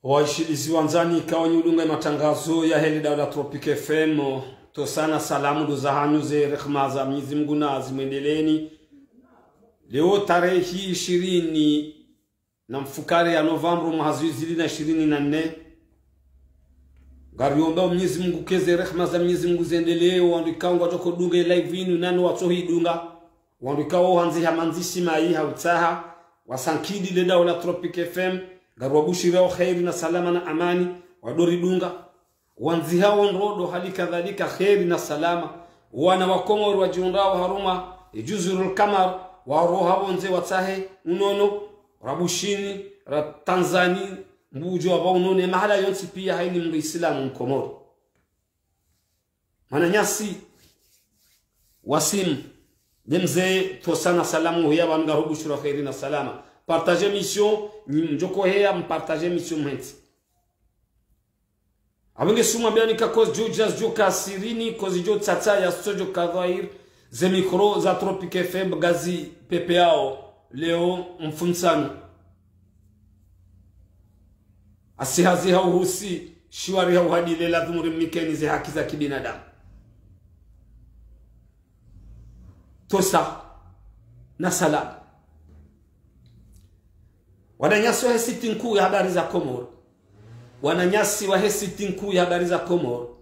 Waishilizi wanzani ikawa nyulunga matangazo ya heli daula Tropic FM. Tosana salamu do zahanyu ze rehma za Mwenyezi Mungu na zimwendeleni. Leo tarehe 20 na mfukare ya November mwaka 2024. Gariomba Mwenyezi Mungu keze rehma za Mwenyezi Mungu ziendelee wandikangwa toko dunga live inu nani watohi dunga. Wandikawo hanzi hamanzishi mai hautaha wasankidi le daula Tropic FM. Garwabushira khairi na salama na amani wadori dunga wanzi hao nrodo hali kadhalika khairi na salama wana wakomoro wajiondao haruma juzurul kamar wa roha wonze watahe unono rabushini Tanzania mbujo wa unone mahala yonsi pia haini muislamu mkomoro mananyasi wasim demze tosana salamu huya wangarubushira khairi na salama. Partager mission njoko hea mpartager mission mwenti abenge suma biani kakoz jujas joka sirini kozi jo tata ya studio kadhair ze mikro za Tropic FM gazi PPAO leo mfunsano asihazi hauhusi shiwari hauhadile la dhumuri mikeni ze haki za kibinadamu tosa na salamu. Wananyasi wa hesiti nkuu ya habari za Komoro. Wananyasi wa hesiti nkuu ya habari za Komoro.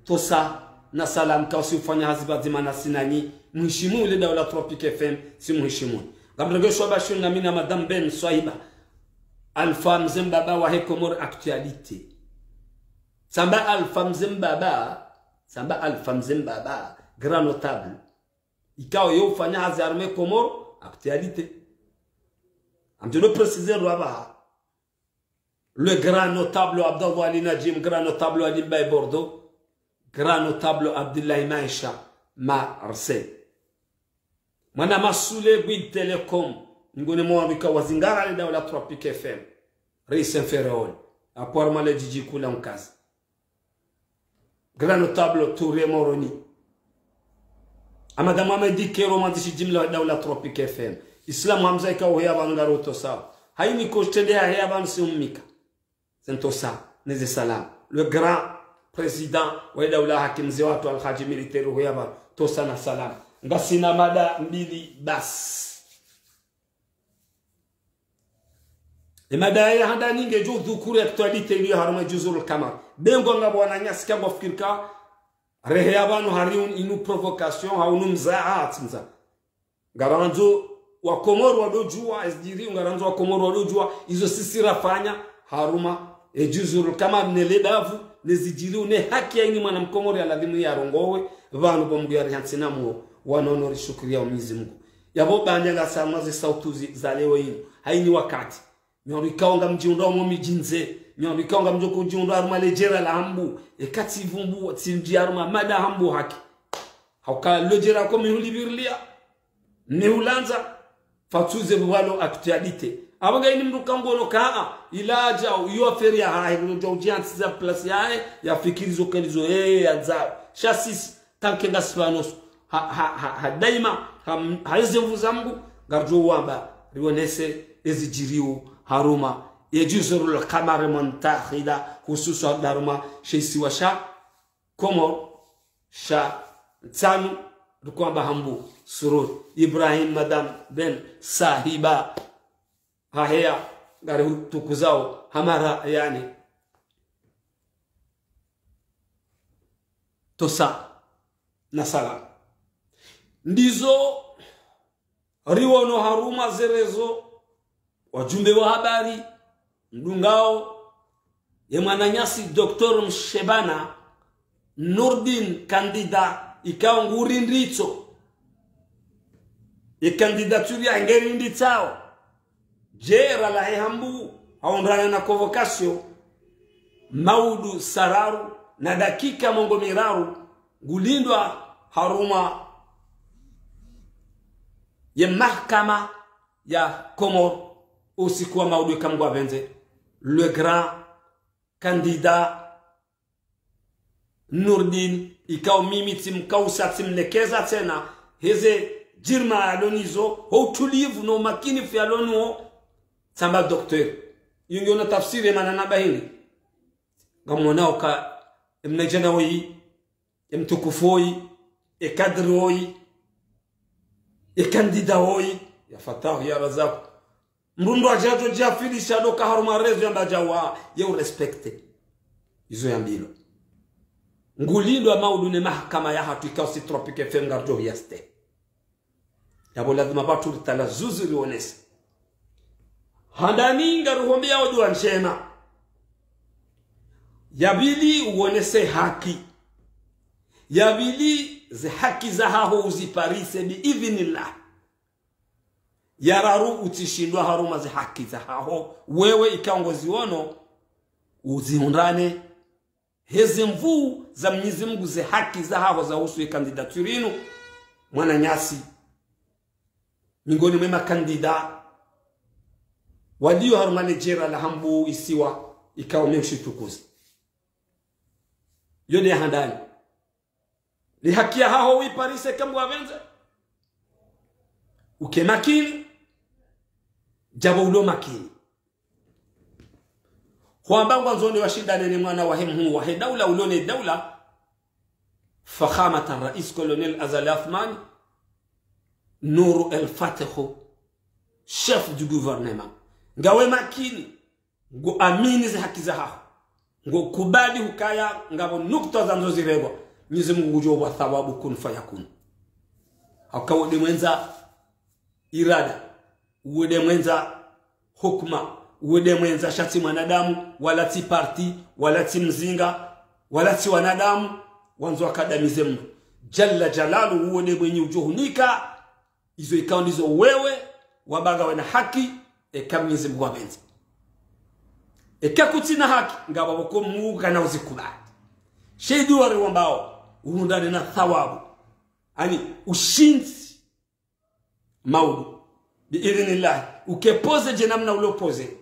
Tosa na salam kausi ufanya hazibazi manasi nanyi. Mhishimu ule daula Tropic FM si mhishimu. Gabriel Bashu na mina Madame Ben Swaiba. Alfa Mzembaba wa he Komoro actualité. Samba Alfa Mzembaba grand notable. Ikao yo ufanya hazi arme Komoro actualité. Je le préciser, le grand notable Abdallah Ali Najim, grand notable Ali Bay Bordeaux, grand notable Abdullah Maïcha, Marseille. Mana masule Bouygues Telecom, ngone mwambika wazingara le daula Tropic FM, Reis Inferior, akwar male Jiji Kula Mkazi. Grand notable Touré Moroni. Amada Mamedi Kero mandishi jimla daula Tropic FM. Islam Hamza ikaw hea bangaro tosa. Haini kostendea hea ban siumika. Sentosa, neze salam. Le grand président wa daula hakim ziwatu al-Haji militaire hea ban tosa na salam. Ngasina mada mbili bas. Mada ya handa ninge jo dhukuri aktualite iliyo haruma juzurul kamar. Bengo nga bwana nyasi kama fikirka rehea banu hariun inu provocation haunu mzaat mza. Garanzo wa Komoro wadojua SDR ngaranzo wa Komoro wadojua izo sisi rafanya haruma juzuru kama mneledavu nezijiri une haki ya ini mwana mkomoro ya ladhimu ya rongowe vanu bomungu ya rihansina muo wanonori shukuri ya Mwenyezi Mungu yabo bandanga samazi sautuzi za leo hii haini wakati nyorikaonga mjiunda mwomi jinze nyorikaonga mjoko jiunda haruma lejera la hambu ekati vumbu tsinji haruma mada hambu haki hauka lejera komi hulibirlia neulanza fatuze walo actualité abaga ini mruka ngono kaa ilaja yo feri ya hai ndo jiansi za place ya fikirizo kalizo anza chassis tanke ngaspanos daima haizevu zambu garjo wamba rionese ezijiriu haruma yejuzurul kamar muntakhida hususan daruma shesi washa Komoro sha tsanu dukwamba hambu surur Ibrahim Madame Ben Sahiba hahea gari tukuzao hamara yani tosa na salam ndizo riwono haruma zerezo wajumbe wa habari mdungao ye mwananyasi Dr. Mshebana Nurdin kandida ikawa nguri ndito ye candidature ya ngeri nditao jera la hambu haondrana na convocation Maudu Sararu na dakika mongo miraru gulindwa haruma ye mahkama ya Komoro usiku wa Maudu kamgwa benze le grand candidat Nurdin ikao mimi timkausa timlekeza tena heze jirma alonizo ho tulivu no makini fi alonu samba docteur yungi na tafsiri manana bahili ngamona ka mnajana hoyi mtukufoi kadri hoyi kandida hoyi ya fatahu ya razak mrundo ajajo jafili shado ka haruma rezo yamba jawa ye respecte izo yambilo ngulindo maudu ne mahakama ya hatu ikausi Tropic FM ngarjo yaste yabo lazima batu tala zuzuri onese handani ngaruhombia odu anshema yabili uonese haki yabili ze haki za haho uziparise bi idhnillah yararu utishindwa haruma ze haki za haho wewe ikaongozi wono uzihundane hezi mvu za Mwenyezi Mungu ze haki za haho za usu kandidaturinu mwana nyasi mingoni mema kandida walio harumane jera la hambu isiwa ikawa mshitukuzi yone handani li haki ya haho iparise kama wavenza uke makini jabo ulo makini kwamba mwanzoni washindane ni mwana wa hemu wa daula ulone daula fakhamatan rais colonel Azali Athmani Nour El Fatih chef du gouvernement ngawe makini ngo amini za haki za haho ngo kubali hukaya ngabo nukta za nzozirego Mwenyezi Mungu ujoba thawabu kun fayakun hakawode mwenza irada uwede mwenza hukma uwede mwenza shati mwanadamu wala ti parti wala ti mzinga wala ti wanadamu wanzo akadamize mtu jalla jalalu uwede mwenye ujohunika izo ikawa ndizo wewe wabaga wana haki Mwenyezi Mungu abenzi kutina haki ngaba bako muga na uzikubali sheidu wale wambao uundane na thawabu ani ushinzi maudu biidhnillah ukepoze je namna ulopoze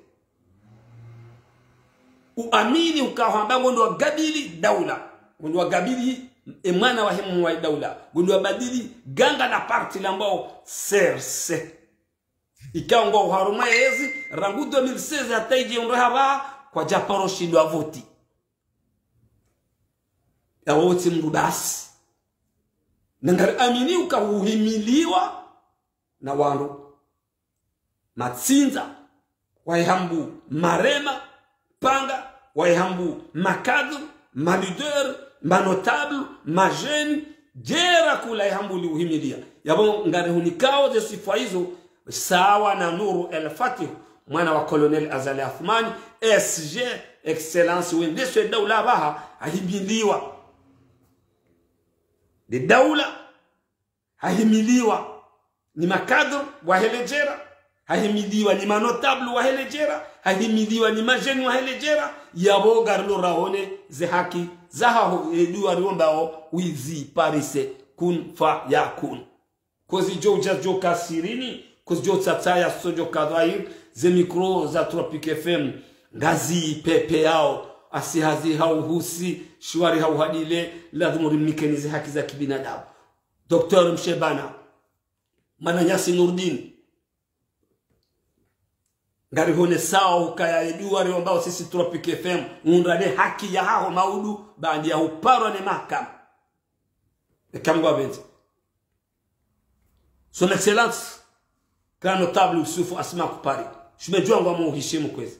uamini ukahamba ngondo wagabili daula ngondo wagabili mwana wa hemu wa daula ngondo wabadili ganga na parti lambao serse ikaongo haruma yezi rangu 2016 ataije onrehaba kwa japaro shindwa voti ya wote mrubasi nangari amini ukauhimiliwa na wandu matsinza waihambu marema panga waihambu makadru malideur manotable majeni jera kula ihambu liuhimilia yabo ngari hunikao de sifa hizo sawa na Nour El Fatih mwana wa colonel Azali Athmani SG excellence wende swe daula baha ahimiliwa de daula ahimiliwa ni makadru wa helejera ahimiliwa ni manotable wa helejera ahimiliwa ni majeni wa helejera yabo garlo rahone ze haki zaho eduwa riwombao wizi parise kun fa yakun kozi jo kasirini kuzjo tsataya sojo kadhair ze mikro za Tropic FM ngazi pepe yao asihazi hauhusi shwari hauhadile lazima rimnikenize haki za kibinadamu Dr. Mshebana Mananyasi Nurdin ngari hone sawa ukaya eduari ambao sisi Tropic FM undane haki ya hao maudu baada ya uparo ne mahakama kamgwa benzi son excellence grand notable Yusufu Asma Kupari shumejua ngwa muheshimu kwezi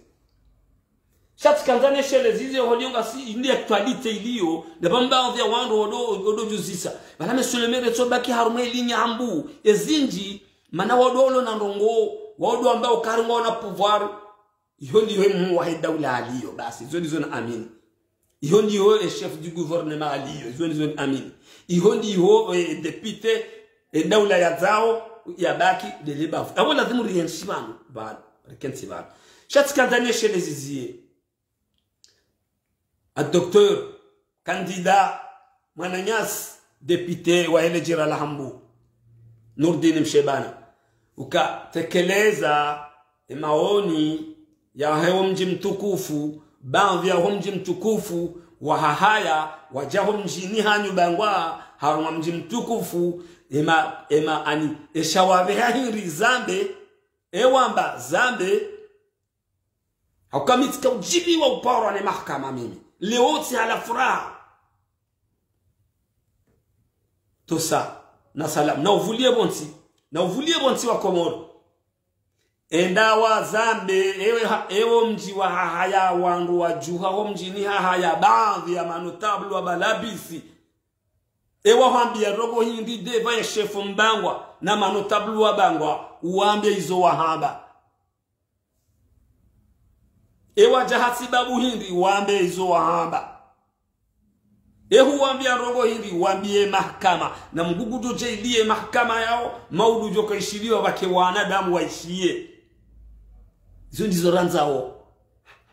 shati kanzane shele zizi holionga si indi actualite iliyo na bamba vya wandu odo juzisa bala mesulemere tsobaki harume linya hambu ezinji mana wodolo na ndongo wodo ambao karingo na pouvoir iyo ndiyo mu wa daula aliyo basi izo ndizo na amini iyo ndiyo chef du gouvernement aliyo izo ndizo na amini iyo ndiyo député daula ya zao ya baki de libafu abo lazima rienshimano bado rekensi bado shati kanzane shele zizi a docteur candidat Mananyas député wa elejira la hambu Nurdin Mshebana ukatekeleza maoni ya hewa mji mtukufu baadhi ya mji mtukufu wa hahaya wajaho mjini hanyu bangwa haruma mji mtukufu ema ani eshawabe hahiri zambe ewamba zambe Haukamitika ujibiwa uparwa ni mahakama mimi. Leo si ala furaha. Tosa na salam. Na uvulie bonti wa Komoro. Enda wa zambe ewe mji wa hahaya wangu wa juha ho mjini hahaya baadhi ya manotablu wa balabisi. Ewa hambia rogo hindi deva ya shefu mbangwa na manotablu wa bangwa uambia izo wahamba. Ewa jahasi babu hindi uambia izo wahamba. Ehu uambia rogo hindi uambia mahakama na mgugudu jailie mahakama yao maudu joka ishiliwa wake wanadamu waishie. Izo ndizo ranzao.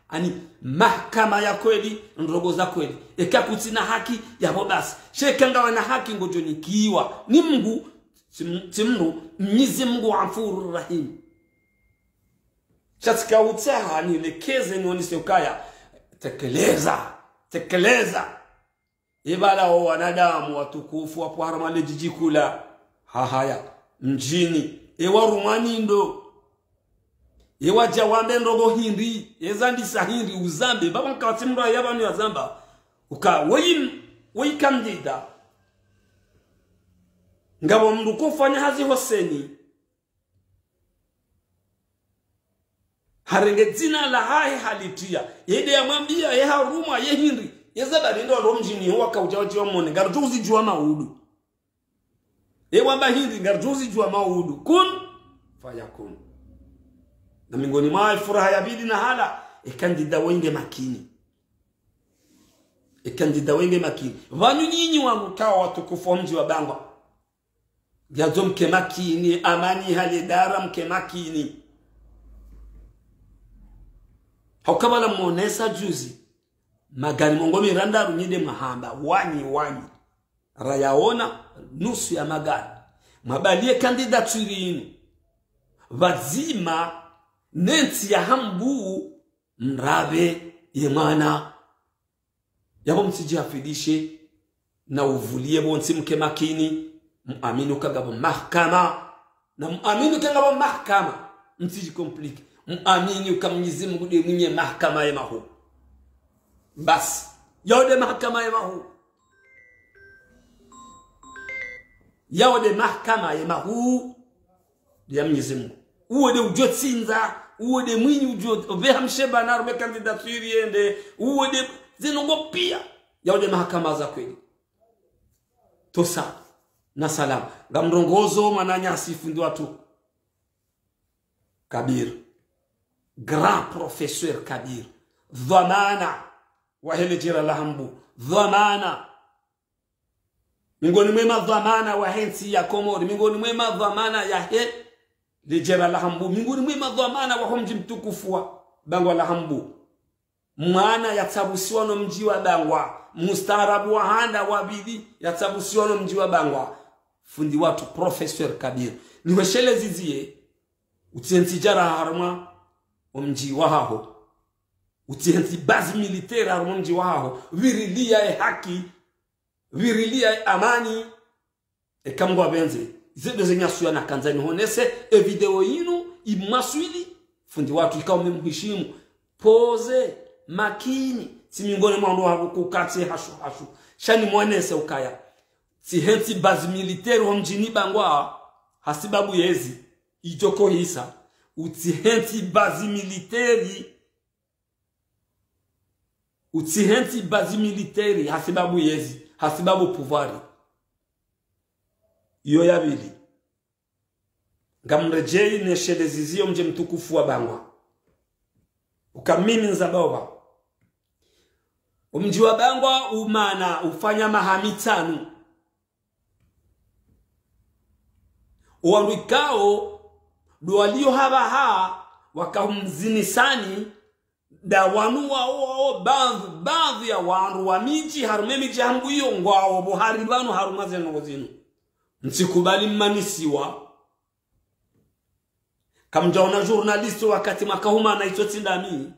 Ani mahakama ya kweli ndogo za kweli eka kutina haki ya bobasi shekanga wana haki ngojo nikiwa ni Mungu timru Mwenyezi Mungu Ghafurur Rahim. Chatika utaha ni lekeze ni onise ukaya tekeleza ibala wa wanadamu watukufu wapo haramale jijikula hahaya mjini ewa rumani ndo ewa jawambe ndogo hindi ezandi sahindi uzambe baba mkawatimro yabanu ya zamba uka wei kandida ngabo mndu kufanya hazi Hoseni harenge zina la hai halitia yede ya mwambia ye haruma ye hindi yezabali ndo ndo mjini waka ujawaji wa mwone ngarujuzi juwa maudu ewa mba hindi ngarujuzi juwa maudu kun fayakun. Na mingoni mwa furaha ya bidi na hala ekandida wenge makini. Vanu nyinyi wangu kawa watukufu mji wa bangwa. Gazo mke makini, amani halidara mke makini. Haukabala mwonesa juzi. Magari mongomi randa runyide mahamba. Wanyi. Rayaona nusu ya magari. Mabalie kandida turini. Vazima nenti ya hambu mrabe yemana yabo mtiji afidishe na uvulie bonsi mke makini muamini ukagabo mahakama na muamini ukagabo mahakama mtiji komplike muamini ukamnyizi Mungu de mwenye mahakama ya mahu bas yode mahakama ya mahu yode mahakama ya mahu ya Mwenyezi Mungu uwede ujotsinza uwede mwinyi ujot obeha msheba na rume kandidaturi ende uwede zinongo pia yaude mahakama za kweli tosa na salam gamrongozo mananya asifundi watu Kabir grand professeur Kabir dhamana wa hele jira lahambu dhamana mingoni mwema dhamana wa hensi ya Komori mingoni mwema dhamana ya he lijera lahambu minguni mwema dhamana wa mji mtukufu wa bangwa lahambu mwana yatabusiwa no mji wa bangwa mustarabu wa handa wa bidi yatabusiwa no mji wa bangwa fundi watu professeur Kabir ni weshele zizie utienti jara harma mji wa haho utienti base militaire harma mji wa haho virilia haki virilia amani ekamgwa benze zedo zenyasuya na kanzani honese video yinu imaswili fundi watu ikawa memheshimu pose makini si mingone mwandu hapo kukati hashu shani mwanese ukaya si henti base militaire wa mjini bangwa hasibabu yezi ijoko hisa uti henti base militaire hasibabu yezi hasibabu pouvoir iyo yabili ngamrejei neshelezizio mje mtukufu wa bangwa ukamimi nzabawa umji wa bangwa umana ufanya mahamitanu uwandikao duwalio habaha wakahumzinisani da wanu wao baadhi ya wandu wa miji harume miji hangu iyo ngwao buhari banu harumaze nozinu nsikubali mmanisiwa kamjaona journalist wakati makahuma na itotindami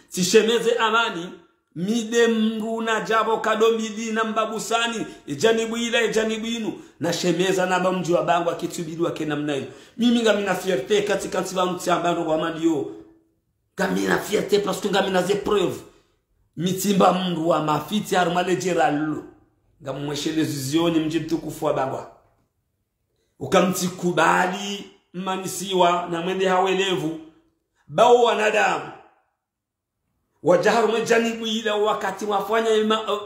sishemeze amani mide mruna jabo kadomili na mbabusani ejanibu ila ejanibu inu na shemeza na bamji wa bangwa kitubili wake namna hiyo mimi ngamina fierté katika nsiba mtiambano kwa madio Gamina fierté parce que gamina ze preuve. Mitimba mndu wa mafiti harumale jeralu. Gamweshele zizioni mji mtukufu wa Bangwa. Ukamtikubali manisiwa na mwende hawelevu. Bao wanadamu. Wajaharu mejanibu ila wakati wafanya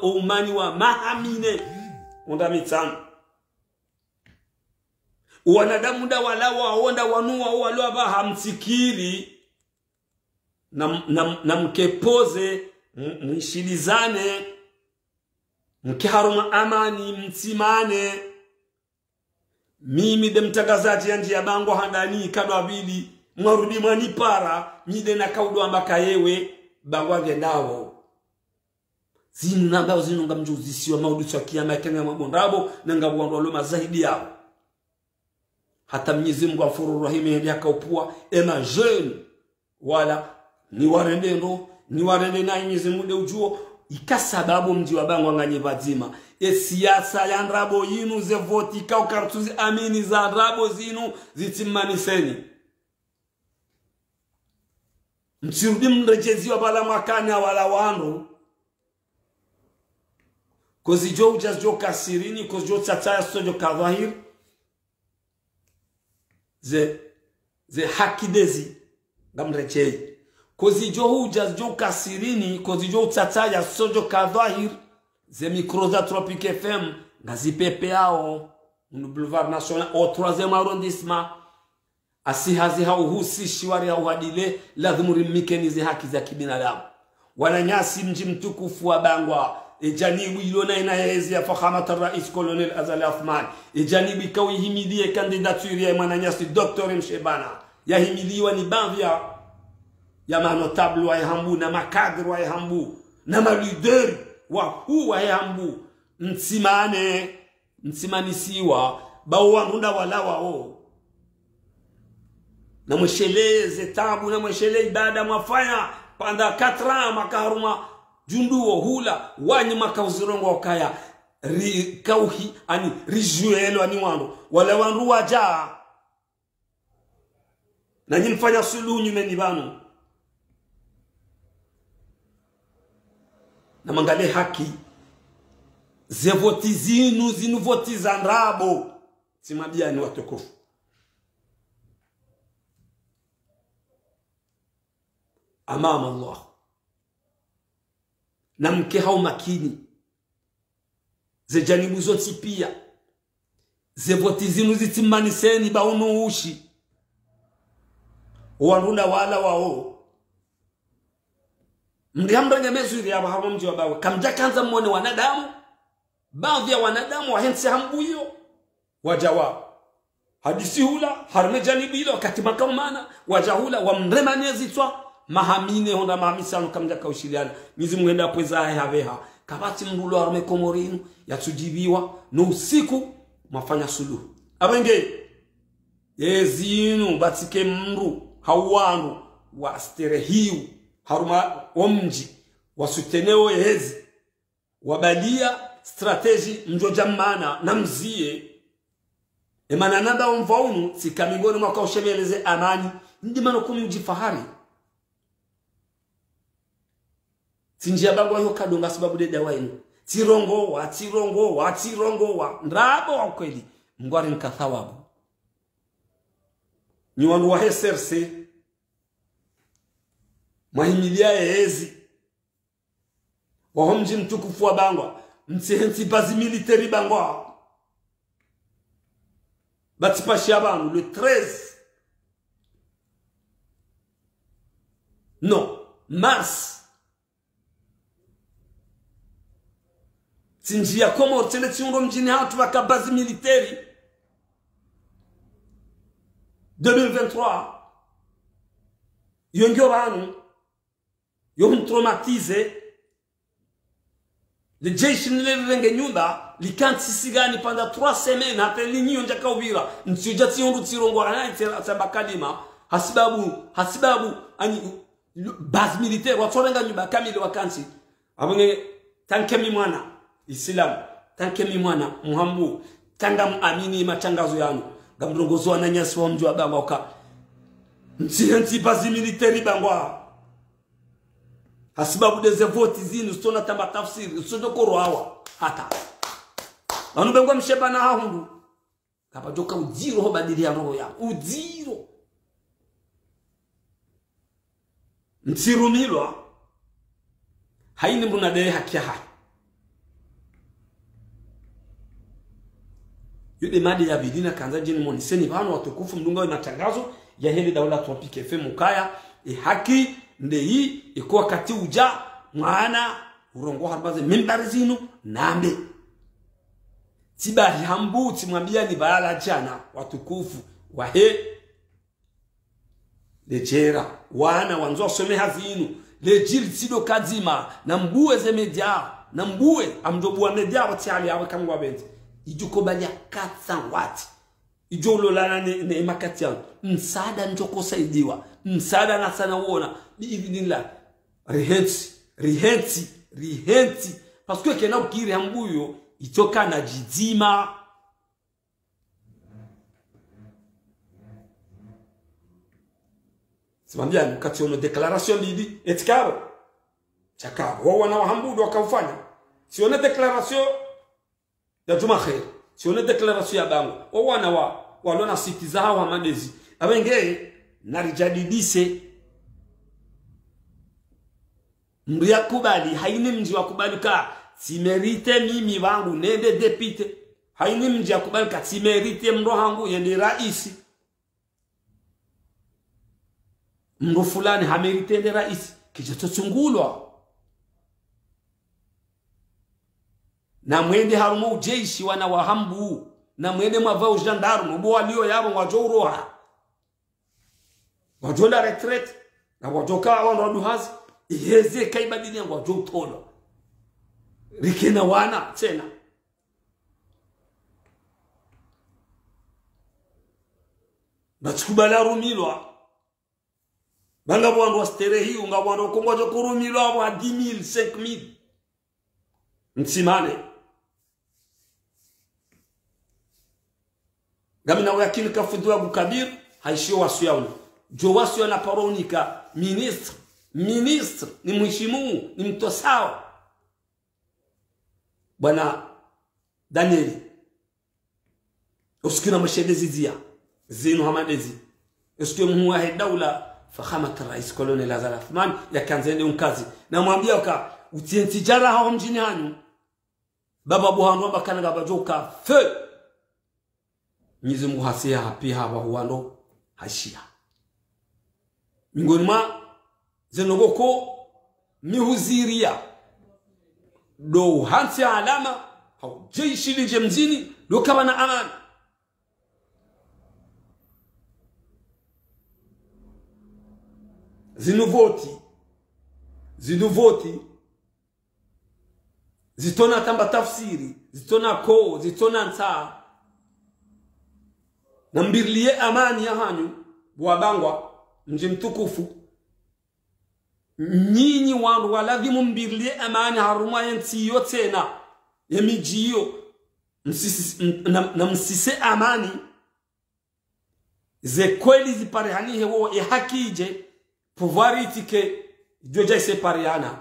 umani wa mahamine. Onda mitano. Wanadamu da walawa onda wanua walawa ba hamtikiri. Na mkepoze mshilizane mkiharuma amani mtimane. Mimi de mtangazaji anje ya Bangwa handani kadwa bili mwarudi mwanipara mide na kaudu ambaka yewe Bangwa gendawo zinu nambao zinu nga mjuzisi wa maudusi wa kiyama ya kenga mabondabo na nga buwandoloma zaidi yao. Hata Mwenyezi Mungu Ghafurur Rahim hili akaupua ema jeune wala ni warende na Mwenyezi Mungu ujuo ikasababu mji wa Bangwa nganye bazima siasa ya ndrabo yinu ze voti kao kartuzi amini za ndrabo zinu zitimaniseni. Mchirudi mrejezi wa bala makani wala wanu kozi jo ujazo kasirini kozi jo tataya sojo kadhahir ze haki dezi gamrejei kozi jo ujazo kasirini kozi jo tataya sojo kadhahir ze microza Tropique FM ngazi pepe yao mu boulevard national au 3e arrondissement asihazi hauhusishi wari hauhadile lazima rimikenize haki za kibinadamu. Wananyasi mji mtukufu wa Bangwa ejanibu ilona inayezi ya fakhamata rais Colonel Azali Athman ejanibu ikawi himidie kandidaturi ya mwananyasi Dr. Mshebana ya himiliwa ni bavya ya manotable wa hambu na makadri wa hambu na malideri wa huwa hambu msimanisiwa bawa runda walawa o na mwesheleze tabu na mweshele ibada mwafanya panda 4 ans makaruma junduo hula wanyi makauzirongo wakaya kauhi ani rijuelo ani wando wala wandu waja na nyinfanya suluhu nyumeni banu na mangale haki ze voti zinu voti za ndrabo simabia ni watukufu. Amama Allah na mke hao makini ze janibu zoti pia ze voti zinu zitimaniseni baunu ushi wanrunda wala wao mdiambrenge mezuri ya hapo mji wa Bangwa kamja kanza muone wanadamu baadhi ya wanadamu wahensi hambuyo wajawa hadisi hula harme janibu ilo wakati makamana wajahula wamremanezi twa mahamine honda mahamisa kamja kaushiliana mizi mwenda pweza haveha kabati mbulo arme komorinu yatujibiwa no usiku mafanya suluhu abenge ezinu batike mru hawanu wa sterehiu haruma omji wasuteneo hezi wabalia strategy mjojamana na mzie emana nanda umfaunu sikamingoni mwaka ushemeleze amani ndimano kumi ujifahari sinjia Bangwa hiyo kadonga sababu de dawainu tirongo wa ndrabo wa kweli mngwari nkathawabu ni wandu wa SRC mahimilia hezi wahomji mtukufu wa Bangwa msehensi bazi military Bangwa batipashi abantu le 13 mars sinjia komo tele tsiundo mjini hatu bakabazi military 2023 yongyo banu yon traumatize le jeshi nilenge nyumba likanti sigani pendant 3 semaines hata linyo njaka ubira ntsija tsiundu tsirongo anaitela sabakalima hasibabu ani base militaire watsorenga nyumba kamili wakansi abonge tankemi mwana Islam tankemi mwana muhambu tanga amini matangazo yanu gamrongozo ananyasi wa mji wa Bangwa ka nti base militaire Bangwa Hasibabu deze voti zinu stona tamba tafsiri sojo koroawa hata anu bengwa msheba na hahundu kapa joka ujiro ho badili ya roho ya ujiro mtsirumilwa haini mbuna dee hakia hai yude madi ya bidina kanza jini moniseni vano watukufu mdunga na tangazo ya hili daula Tropic FM mukaya haki ndei ikuwa kati uja mwana urongo harbaze mimbari zinu nambe tibari hambu timwambia ni bayala jana watukufu wahe lejera wana wanzo wasome hazinu lejili sido kazima na mbuwe ze media na mbuwe amdobuwa media wati hali hawa kama wabenti ijuko bali ya katsa wati ijolo lana ne makati yangu msaada njoko saidiwa msaada na sana uona biidhnillah rihenti parce que kena ukiri hambuyo itoka na jizima simambia mkati ono declaration bibi etikaro chakaro wana wahambudu wakaufanya sione declaration ya juma khair sione declaration ya bango wana walona siti zao wa madezi abenge narijadidise mria kubali haini mji wa kubalika simerite mimi wangu nende depite haini mji wa kubalika simerite mro hangu yende raisi mro fulani hamerite yende raisi kichototungulwa na mwende harumo ujeshi wana wahambu na mwende mwavao gendarme ubo walio yabo wajouroha wajonda retreat na wajoka wana duhazi iheze kaibadili yangu wajoutola rikena wana tena nachukubala rumilwa banga bwandu wasterehi unga bwandu kongoja kurumilwa wa 10,000 5,000 mtsimane gamina wakini kafudwa bukabir haishio wasu yauna jo wasu yana paronika ministre ni mheshimu ni mtosao bwana Danieli usikina mashedezi zia zinu hamadezi usikio muwa daula fakhamat rais colonel Azal Athman yakanzende unkazi na mwambia uka utientijara hao mjini hanyu baba buhanu amba kananga bajoka fe Mwenyezi Mungu hasia hapi haba huwando hashia mingoni mwa zenogoko mihuziria do hansi alama hau jeshi lije mzini do kama na amani zinuvoti zitona tamba tafsiri zitona ko zitona nta na mbirlie amani ya hanyu wabangwa mji mtukufu nyinyi wandu waladhimu mbirlie amani haruma yanti yote na yamijiyo msise amani ze kweli ziparehani hewo ya hakije pouvoir itike joja isepariana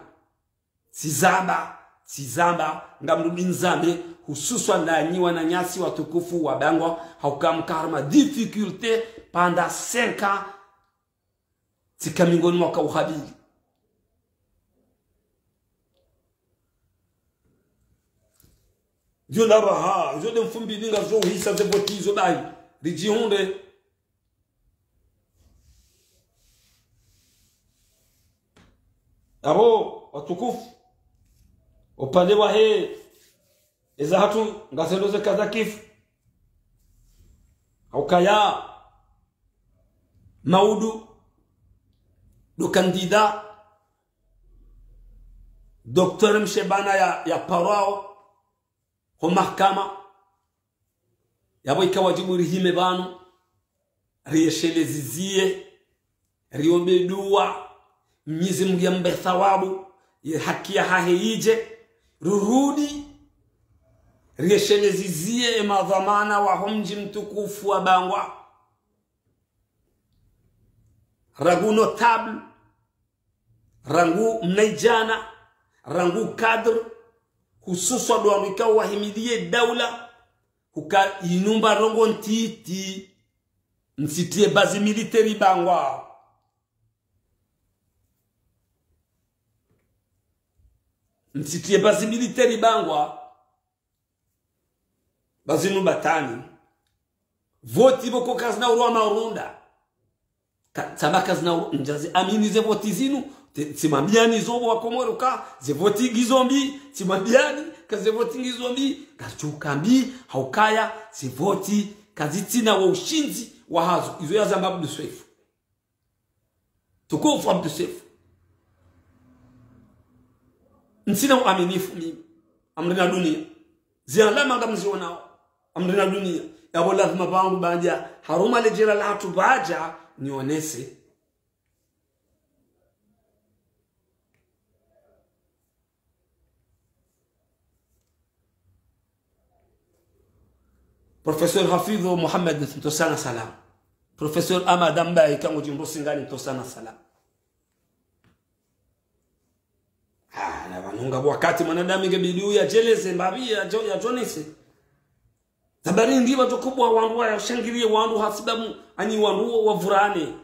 sizamba ngamrudi nzambe hususan na nyiwa na nyasi watukufu wabangwa haukamkarma difficulté pendant 5 ans tikamingoni mwaka uhabili Dieu la raha je de mfumbi dinga zo hisa ze botizo dai rijihunde abo watukufu upande wa he eza hatu ngaseloze kazakifu haukaya maudu do kandida doktor mshebana ya parao ho mahkama yabo ikawajibu rihime banu riyeshelezizie riombe dua Mwenyezi Mungu yambe thawabu ya haki ya haheije rurudi riyeshelezizie madhamana wa homji mtukufu wa bangwa ragu notable rangu mnaijana rangu kadr hususa do amika wahimidie daula huka inumba rongo ntiti nsitie bazi military bangwa nsitie bazi military bangwa bazi numba tani voti boko kazna urwa maurunda tabaka zina njazi amini ze voti zinu timambiani zobo wa Komoro ka ze voti gizombi timambiani ka ze voti gizombi kachukambi haukaya ze voti kazitina wa ushinzi wa hazo izo ya zamba Abdul Swift tukufu Abdul Swift nsina uaminifu mimi amrina dunia zialama ngamzionao amrina dunia yabo lazima bangu banja haruma lejera la hatu baja nionese Professor Hafidhu Muhammad mtosana salam Professor Ahmad Ambaye kangu jimbosingani mtosana salam na wanunga wakati mwanadamu ingebidi ya jeleze mbabi ya jonese tabari ndiba tukubwa wandu ya shangirie wandu hasibamu ani wandu wavurane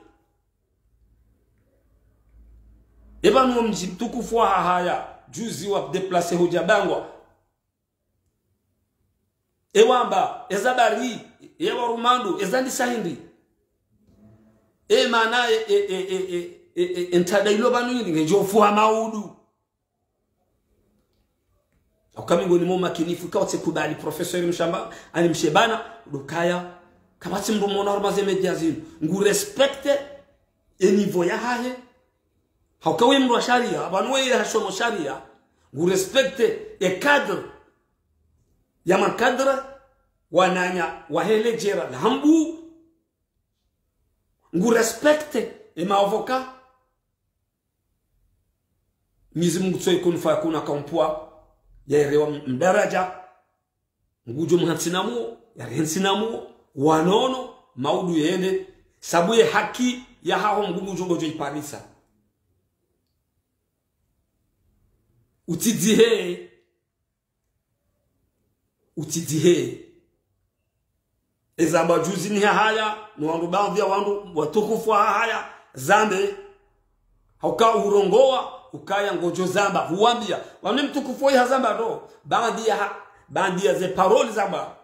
ebanu mji tukufu haya juzi wa deplacer hujabangwa ewamba ezabari ewa rumando ezandi sahindi mana entadailo banu ngejofu maudu okamingo ni moma kinifu kaotse kubali professor mshamba ani mshebana dukaya kabati mrumo norma ze media zinu ngu respecte e niveau ya hahe haukawe mru sharia abanwe ya shomo sharia ngu respecte e cadre ya makadra wananya wahele jera na hambu ngu respecte e maavoka mizimu tsoy kunfa kuna kampua yaerewa mdaraja ngujo mhansinamu yarensinamo wanono maudu yende sabuye haki ya hao mgumu jongo jo ipanisa utidihe ezamba juzi ni haya no wandu baadhi ya wandu watukufu haya zambe hauka urongoa ukaya ngojo zamba huambia wame mtukufu ya zamba do bandi ya ze parole zamba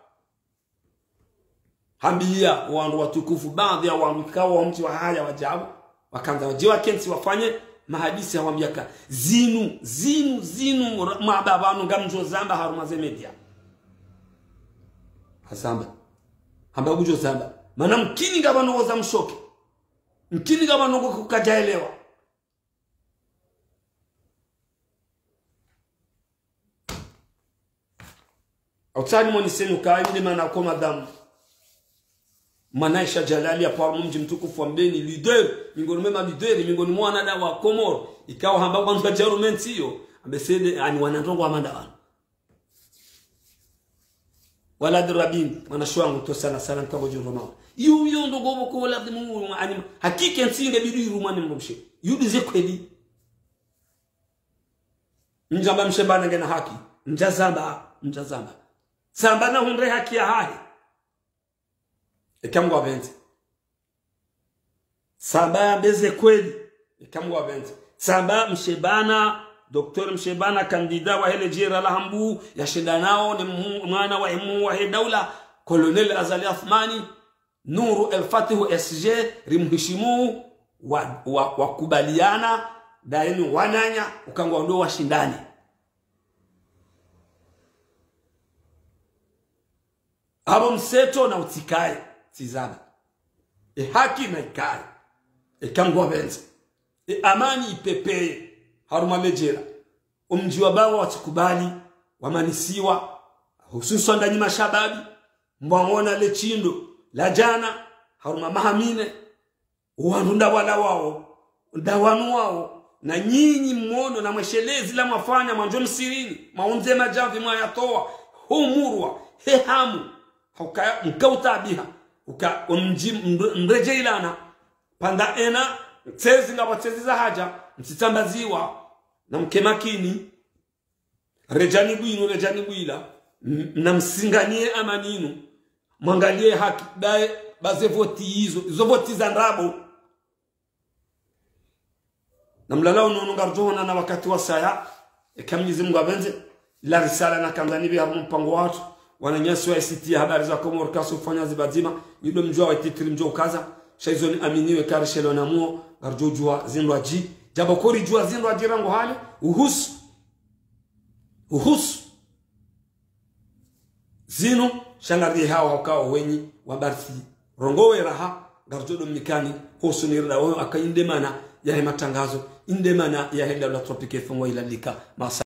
hambia wandu watukufu baadhi ya wandu kawa mti wa haya wajabu wakanza wajiwa kensi wafanye mahadisi hawambiaka zinu mababanu ngamjo zamba haruma ze media hazamba hamba gujo zamba mana mkini ngabano waza mshoke mkini ngabano kukajaelewa Autani mwani senu kaimde mana koma damu Manaisha Jalali ya paru mji mtukufu wa mbeni leader mingoni mema leader mingoni mwana da wa Komoro ikawa hamba kwa mba jarumenti hiyo ambesede ani wanandongo wa mandawana wala dirabin wanashwangu to sana sana kabo jurumao yu ndogo boko wala dimu ani hakika nsinge bidu yurumani mbomshe yudize kweli njamba mshebana ngena haki njazamba samba na hunre haki ya hahi ikamwa bente samba ya beze kweli ikamwa bente samba mshebana Dr. Mshebana kandida wa hele jira la hambu ya shidanao ni mwana wa imu wa he daula Colonel Azali Athmani Nuru El Fatihu SG rimhishimu wa kubaliana dainu wananya ukangwa ndo wa shindani abo mseto na utikaye tizana haki na ikaye kangwa benzi amani ipepeye haruma lejera umji wa bawa watukubali wamanisiwa hususan ndani mashababi mbwangona lechindo la jana haruma mahamine uwanunda wala wao ndawanu wao na nyinyi mmono na mweshelezi la mafanya manjo msirini maunze majavi mwayatoa humurwa hehamu mkautabiha umji mrejeilana panda ena tsezi nga batsezi za haja msitambaziwa na mkemakini rejani bwila na msinganie amaninu mwangalie haki dae baze voti hizo voti za ndabo na mlala unonga rjohona na wakati wa saya Mwenyezi Mungu abenze la risala na kanzani bi hamu mpango watu wananyasi wa ICT habari za Komoro kaso kufanya zibazima yido mjua wa titri mjua kaza shaizoni aminiwe karishelo na muo garjojua zindwa ji jabokori jua zindwa jirango hali uhusu zinu shangari hawa wakao wenyi wabarthi rongowe raha garjodo mikani hosu nirda wao akaindemana ya matangazo indemana ya hela la tropike fongo ila lika masa